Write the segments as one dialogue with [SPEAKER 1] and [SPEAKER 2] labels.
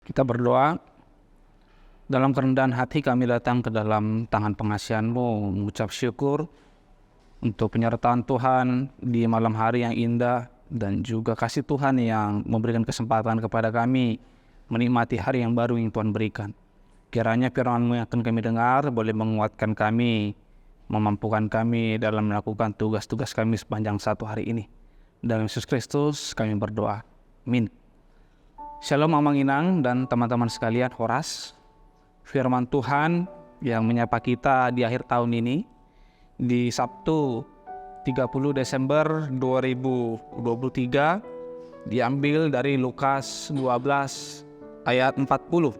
[SPEAKER 1] Kita berdoa. Dalam kerendahan hati kami datang ke dalam tangan pengasihan-Mu, mengucap syukur untuk penyertaan Tuhan di malam hari yang indah, dan juga kasih Tuhan yang memberikan kesempatan kepada kami menikmati hari yang baru yang Tuhan berikan. Kiranya firman-Mu yang akan kami dengar boleh menguatkan kami, memampukan kami dalam melakukan tugas-tugas kami sepanjang satu hari ini. Dalam Yesus Kristus kami berdoa. Amin. Shalom Amang Inang dan teman-teman sekalian, Horas. Firman Tuhan yang menyapa kita di akhir tahun ini, di Sabtu 30 Desember 2023, diambil dari Lukas 12 ayat 40.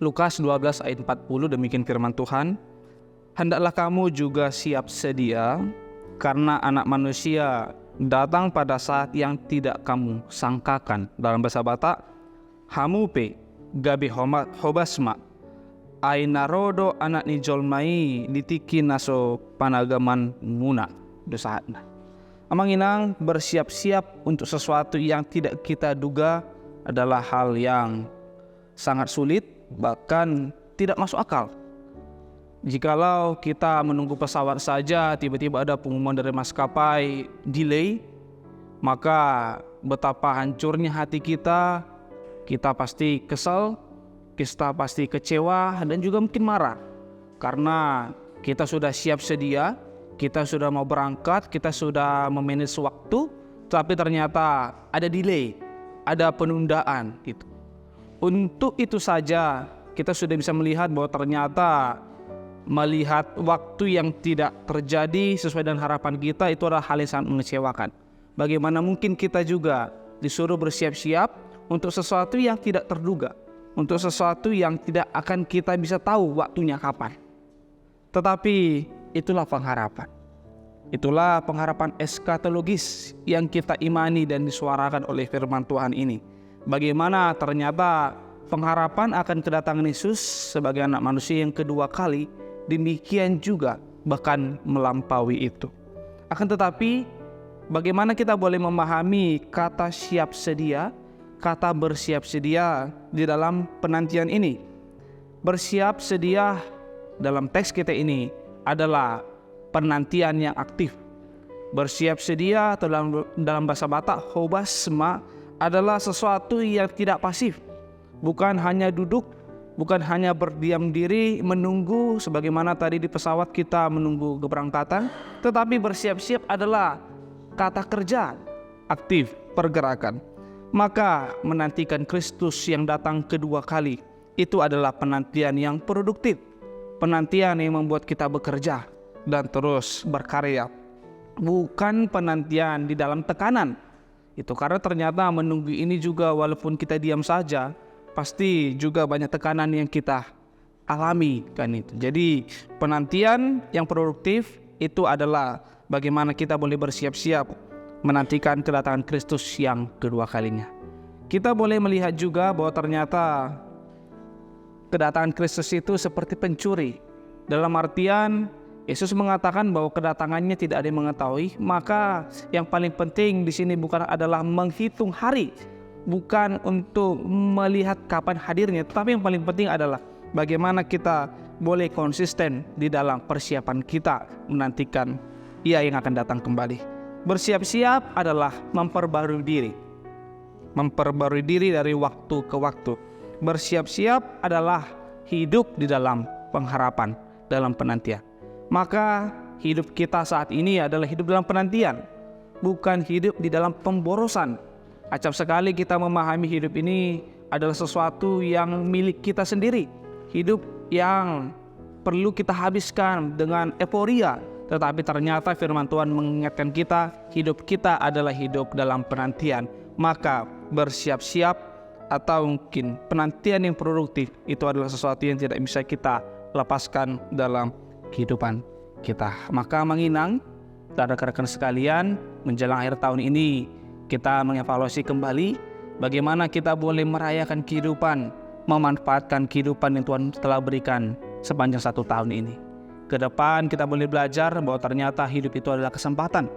[SPEAKER 1] Lukas 12 ayat 40, demikian firman Tuhan. Hendaklah kamu juga siap sedia, karena anak manusia datang pada saat yang tidak kamu sangkakan. Dalam bahasa Batak, hamupe gabi hobasma ainarodo anak nijolmai ditiki naso panagaman muna dosaatna. Amang Inang, bersiap-siap untuk sesuatu yang tidak kita duga adalah hal yang sangat sulit, bahkan tidak masuk akal. Jikalau kita menunggu pesawat saja, tiba-tiba ada pengumuman dari maskapai delay, maka betapa hancurnya hati kita. Kita pasti kesal, kita pasti kecewa, dan juga mungkin marah. Karena kita sudah siap sedia, kita sudah mau berangkat, kita sudah memanage waktu, tapi ternyata ada delay, ada penundaan gitu. Untuk itu saja kita sudah bisa melihat bahwa ternyata melihat waktu yang tidak terjadi sesuai dengan harapan kita itu adalah hal yang sangat mengecewakan. Bagaimana mungkin kita juga disuruh bersiap-siap untuk sesuatu yang tidak terduga, untuk sesuatu yang tidak akan kita bisa tahu waktunya kapan. Tetapi itulah pengharapan. Itulah pengharapan eskatologis yang kita imani dan disuarakan oleh firman Tuhan ini. Bagaimana ternyata pengharapan akan kedatangan Yesus sebagai anak manusia yang kedua kali, demikian juga bahkan melampaui itu. Akan tetapi bagaimana kita boleh memahami kata siap sedia, kata bersiap sedia di dalam penantian ini? Bersiap sedia dalam teks kita ini adalah penantian yang aktif. Bersiap sedia atau dalam bahasa Batak, hobasma, adalah sesuatu yang tidak pasif. Bukan hanya duduk, bukan hanya berdiam diri menunggu sebagaimana tadi di pesawat kita menunggu keberangkatan, tetapi bersiap-siap adalah kata kerja, aktif, pergerakan. Maka menantikan Kristus yang datang kedua kali itu adalah penantian yang produktif, penantian yang membuat kita bekerja dan terus berkarya, bukan penantian di dalam tekanan. Itu karena ternyata menunggu ini juga walaupun kita diam saja, pasti juga banyak tekanan yang kita alami kan itu. Jadi penantian yang produktif itu adalah bagaimana kita boleh bersiap-siap menantikan kedatangan Kristus yang kedua kalinya. Kita boleh melihat juga bahwa ternyata kedatangan Kristus itu seperti pencuri. Dalam artian Yesus mengatakan bahwa kedatangannya tidak ada yang mengetahui, maka yang paling penting di sini bukan adalah menghitung hari, bukan untuk melihat kapan hadirnya, tetapi yang paling penting adalah bagaimana kita boleh konsisten di dalam persiapan kita menantikan Ia yang akan datang kembali. Bersiap-siap adalah memperbarui diri. Memperbarui diri dari waktu ke waktu. Bersiap-siap adalah hidup di dalam pengharapan, dalam penantian. Maka hidup kita saat ini adalah hidup dalam penantian, bukan hidup di dalam pemborosan. Acap sekali kita memahami hidup ini adalah sesuatu yang milik kita sendiri. Hidup yang perlu kita habiskan dengan euforia. Tetapi ternyata firman Tuhan mengingatkan kita, hidup kita adalah hidup dalam penantian. Maka bersiap-siap atau mungkin penantian yang produktif itu adalah sesuatu yang tidak bisa kita lepaskan dalam kehidupan kita. Maka menginang, rekan-rekan sekalian, menjelang akhir tahun ini kita mengevaluasi kembali bagaimana kita boleh merayakan kehidupan, memanfaatkan kehidupan yang Tuhan telah berikan sepanjang satu tahun ini. Ke depan kita boleh belajar bahwa ternyata hidup itu adalah kesempatan,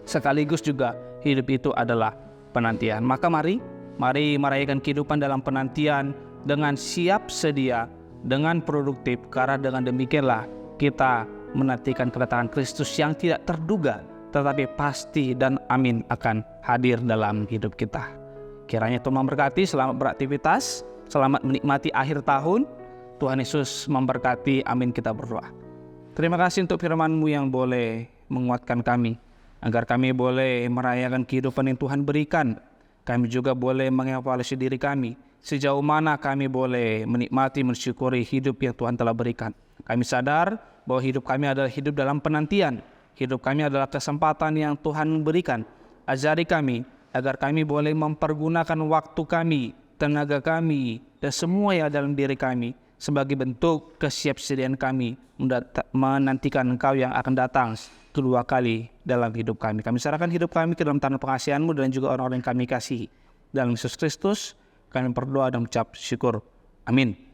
[SPEAKER 1] sekaligus juga hidup itu adalah penantian. Maka mari Mari merayakan kehidupan dalam penantian dengan siap sedia, dengan produktif, karena dengan demikianlah kita menantikan kedatangan Kristus yang tidak terduga, tetapi pasti dan amin akan hadir dalam hidup kita. Kiranya Tuhan memberkati, selamat beraktivitas, selamat menikmati akhir tahun. Tuhan Yesus memberkati, amin, kita berdoa. Terima kasih untuk firman-Mu yang boleh menguatkan kami, agar kami boleh merayakan kehidupan yang Tuhan berikan. Kami juga boleh mengevaluasi diri kami, sejauh mana kami boleh menikmati, mensyukuri hidup yang Tuhan telah berikan. Kami sadar bahwa hidup kami adalah hidup dalam penantian. Hidup kami adalah kesempatan yang Tuhan berikan. Ajari kami agar kami boleh mempergunakan waktu kami, tenaga kami, dan semua yang dalam diri kami sebagai bentuk kesiapsiagaan kami menantikan Engkau yang akan datang kedua kali dalam hidup kami. Kami serahkan hidup kami ke dalam tangan pengasihan-Mu dan juga orang-orang yang kami kasihi. Dalam Yesus Kristus kami berdoa dan mengucap syukur. Amin.